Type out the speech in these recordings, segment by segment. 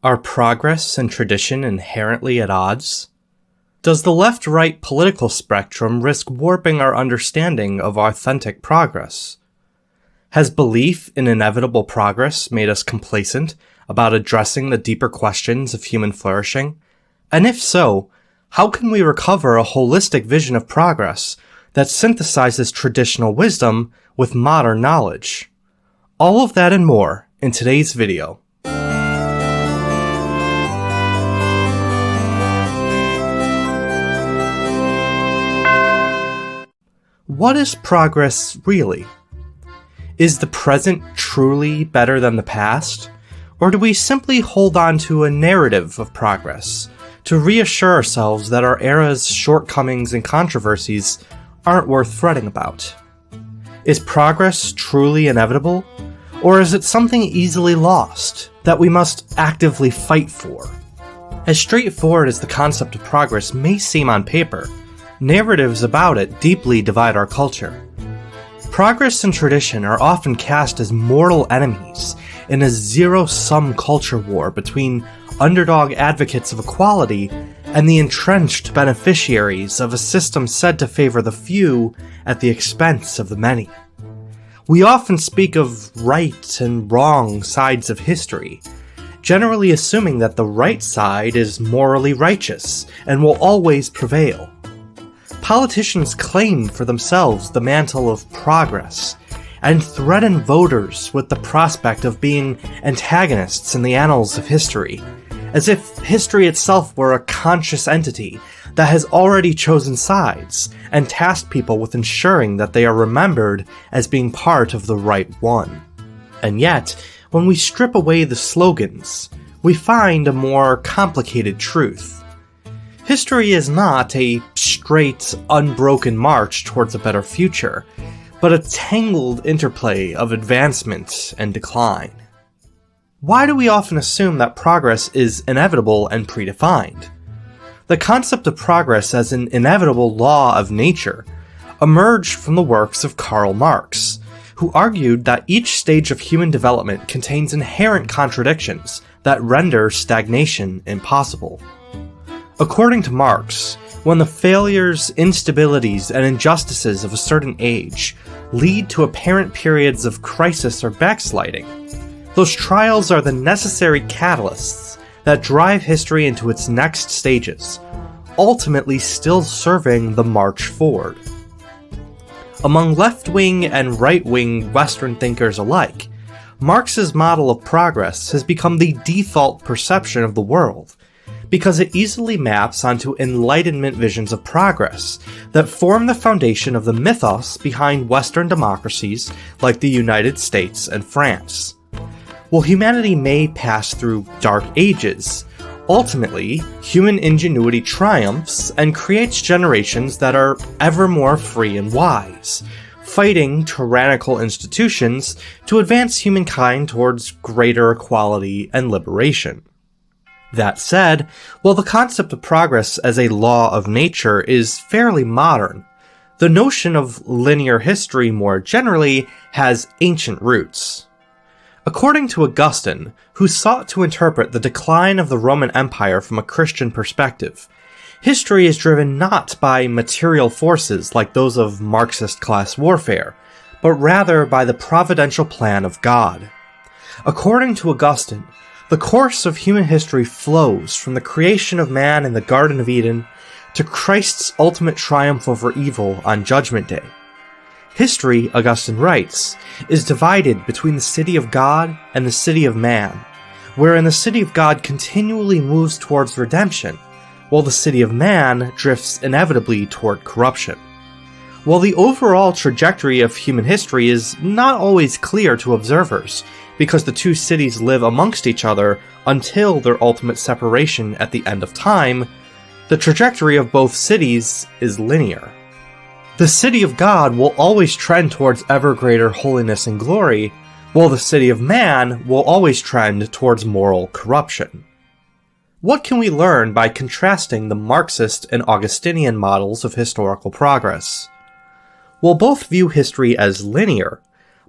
Are progress and tradition inherently at odds? Does the left-right political spectrum risk warping our understanding of authentic progress? Has belief in inevitable progress made us complacent about addressing the deeper questions of human flourishing? And if so, how can we recover a holistic vision of progress that synthesizes traditional wisdom with modern knowledge? All of that and more in today's video. What is progress really? Is the present truly better than the past? Or do we simply hold on to a narrative of progress to reassure ourselves that our era's shortcomings and controversies aren't worth fretting about? Is progress truly inevitable? Or is it something easily lost that we must actively fight for? As straightforward as the concept of progress may seem on paper, narratives about it deeply divide our culture. Progress and tradition are often cast as mortal enemies in a zero-sum culture war between underdog advocates of equality and the entrenched beneficiaries of a system said to favor the few at the expense of the many. We often speak of right and wrong sides of history, generally assuming that the right side is morally righteous and will always prevail. Politicians claim for themselves the mantle of progress, and threaten voters with the prospect of being antagonists in the annals of history, as if history itself were a conscious entity that has already chosen sides and tasked people with ensuring that they are remembered as being part of the right one. And yet, when we strip away the slogans, we find a more complicated truth. History is not a straight, unbroken march towards a better future, but a tangled interplay of advancement and decline. Why do we often assume that progress is inevitable and predefined? The concept of progress as an inevitable law of nature emerged from the works of Karl Marx, who argued that each stage of human development contains inherent contradictions that render stagnation impossible. According to Marx, when the failures, instabilities, and injustices of a certain age lead to apparent periods of crisis or backsliding, those trials are the necessary catalysts that drive history into its next stages, ultimately still serving the march forward. Among left-wing and right-wing Western thinkers alike, Marx's model of progress has become the default perception of the world, because it easily maps onto Enlightenment visions of progress that form the foundation of the mythos behind Western democracies like the United States and France. While humanity may pass through dark ages, ultimately, human ingenuity triumphs and creates generations that are ever more free and wise, fighting tyrannical institutions to advance humankind towards greater equality and liberation. That said, while the concept of progress as a law of nature is fairly modern, the notion of linear history more generally has ancient roots. According to Augustine, who sought to interpret the decline of the Roman Empire from a Christian perspective, history is driven not by material forces like those of Marxist class warfare, but rather by the providential plan of God. According to Augustine, the course of human history flows from the creation of man in the Garden of Eden to Christ's ultimate triumph over evil on Judgment Day. History, Augustine writes, is divided between the city of God and the city of man, wherein the city of God continually moves towards redemption, while the city of man drifts inevitably toward corruption. While the overall trajectory of human history is not always clear to observers, because the two cities live amongst each other until their ultimate separation at the end of time, the trajectory of both cities is linear. The city of God will always trend towards ever greater holiness and glory, while the city of man will always trend towards moral corruption. What can we learn by contrasting the Marxist and Augustinian models of historical progress? While both view history as linear,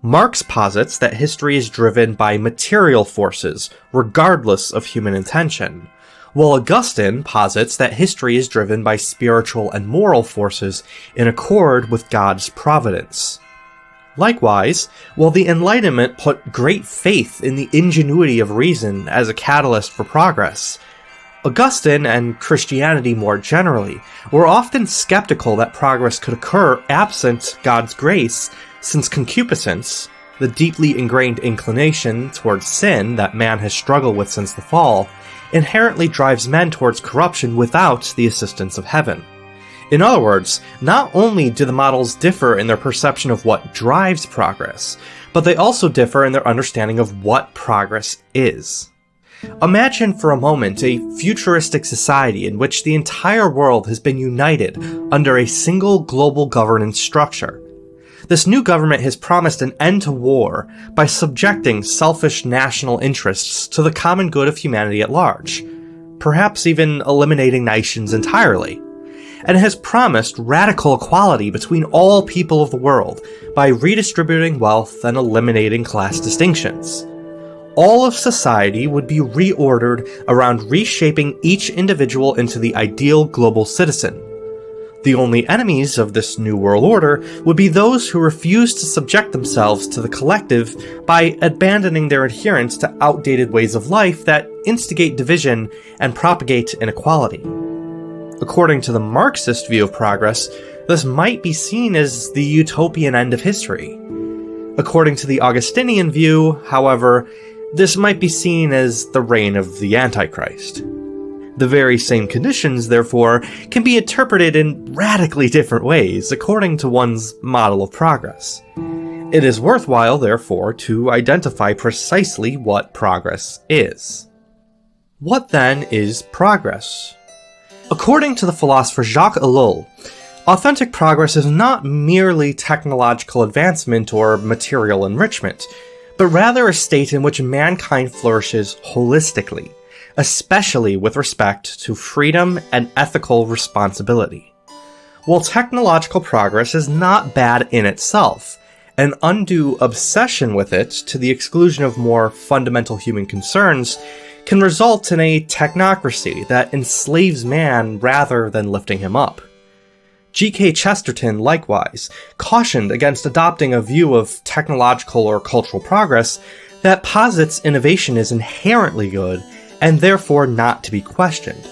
Marx posits that history is driven by material forces, regardless of human intention, while Augustine posits that history is driven by spiritual and moral forces in accord with God's providence. Likewise, while the Enlightenment put great faith in the ingenuity of reason as a catalyst for progress, Augustine, and Christianity more generally, were often skeptical that progress could occur absent God's grace, since concupiscence, the deeply ingrained inclination towards sin that man has struggled with since the fall, inherently drives men towards corruption without the assistance of heaven. In other words, not only do the models differ in their perception of what drives progress, but they also differ in their understanding of what progress is. Imagine for a moment a futuristic society in which the entire world has been united under a single global governance structure. This new government has promised an end to war by subjecting selfish national interests to the common good of humanity at large, perhaps even eliminating nations entirely, and has promised radical equality between all people of the world by redistributing wealth and eliminating class distinctions. All of society would be reordered around reshaping each individual into the ideal global citizen. The only enemies of this new world order would be those who refuse to subject themselves to the collective by abandoning their adherence to outdated ways of life that instigate division and propagate inequality. According to the Marxist view of progress, this might be seen as the utopian end of history. According to the Augustinian view, however, this might be seen as the reign of the Antichrist. The very same conditions, therefore, can be interpreted in radically different ways according to one's model of progress. It is worthwhile, therefore, to identify precisely what progress is. What then is progress? According to the philosopher Jacques Ellul, authentic progress is not merely technological advancement or material enrichment, but rather a state in which mankind flourishes holistically, especially with respect to freedom and ethical responsibility. While technological progress is not bad in itself, an undue obsession with it to the exclusion of more fundamental human concerns can result in a technocracy that enslaves man rather than lifting him up. G.K. Chesterton, likewise, cautioned against adopting a view of technological or cultural progress that posits innovation is inherently good and therefore not to be questioned.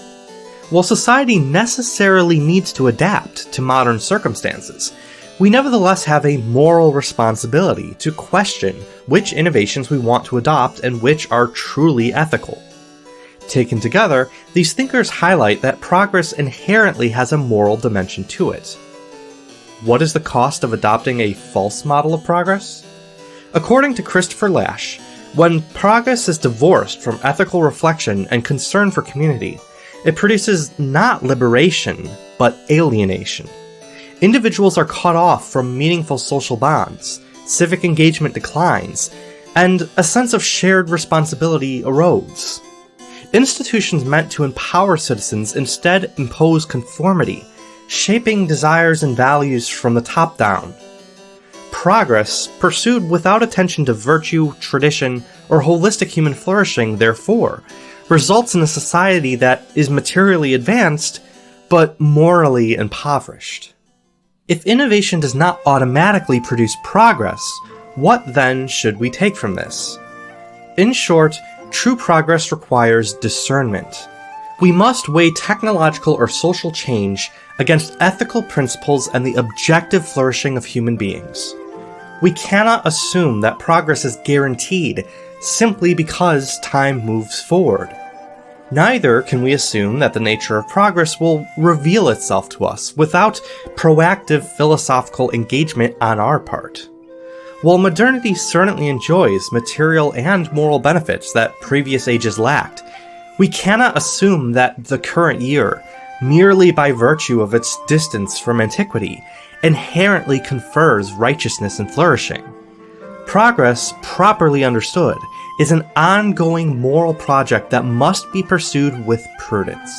While society necessarily needs to adapt to modern circumstances, we nevertheless have a moral responsibility to question which innovations we want to adopt and which are truly ethical. Taken together, these thinkers highlight that progress inherently has a moral dimension to it. What is the cost of adopting a false model of progress? According to Christopher Lasch, when progress is divorced from ethical reflection and concern for community, it produces not liberation, but alienation. Individuals are cut off from meaningful social bonds, civic engagement declines, and a sense of shared responsibility erodes. Institutions meant to empower citizens instead impose conformity, shaping desires and values from the top down. Progress, pursued without attention to virtue, tradition, or holistic human flourishing, therefore, results in a society that is materially advanced, but morally impoverished. If innovation does not automatically produce progress, what then should we take from this? In short, true progress requires discernment. We must weigh technological or social change against ethical principles and the objective flourishing of human beings. We cannot assume that progress is guaranteed simply because time moves forward. Neither can we assume that the nature of progress will reveal itself to us without proactive philosophical engagement on our part. While modernity certainly enjoys material and moral benefits that previous ages lacked, we cannot assume that the current year, merely by virtue of its distance from antiquity, inherently confers righteousness and flourishing. Progress, properly understood, is an ongoing moral project that must be pursued with prudence.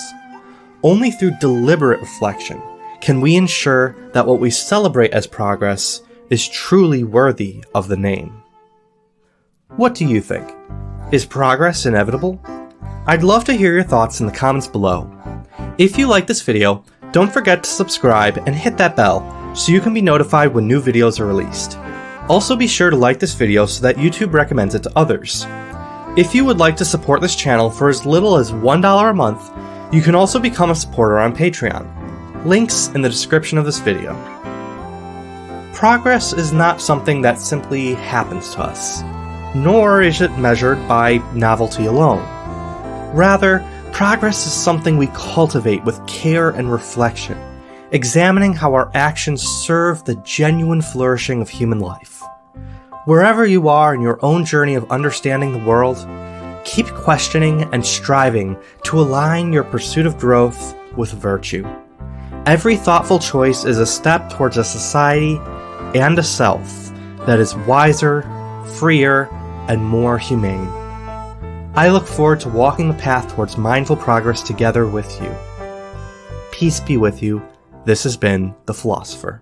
Only through deliberate reflection can we ensure that what we celebrate as progress is truly worthy of the name. What do you think? Is progress inevitable? I'd love to hear your thoughts in the comments below. If you like this video, don't forget to subscribe and hit that bell so you can be notified when new videos are released. Also be sure to like this video so that YouTube recommends it to others. If you would like to support this channel for as little as $1 a month, you can also become a supporter on Patreon. Links in the description of this video. Progress is not something that simply happens to us, nor is it measured by novelty alone. Rather, progress is something we cultivate with care and reflection, examining how our actions serve the genuine flourishing of human life. Wherever you are in your own journey of understanding the world, keep questioning and striving to align your pursuit of growth with virtue. Every thoughtful choice is a step towards a society and a self that is wiser, freer, and more humane. I look forward to walking the path towards mindful progress together with you. Peace be with you. This has been The Philosopher.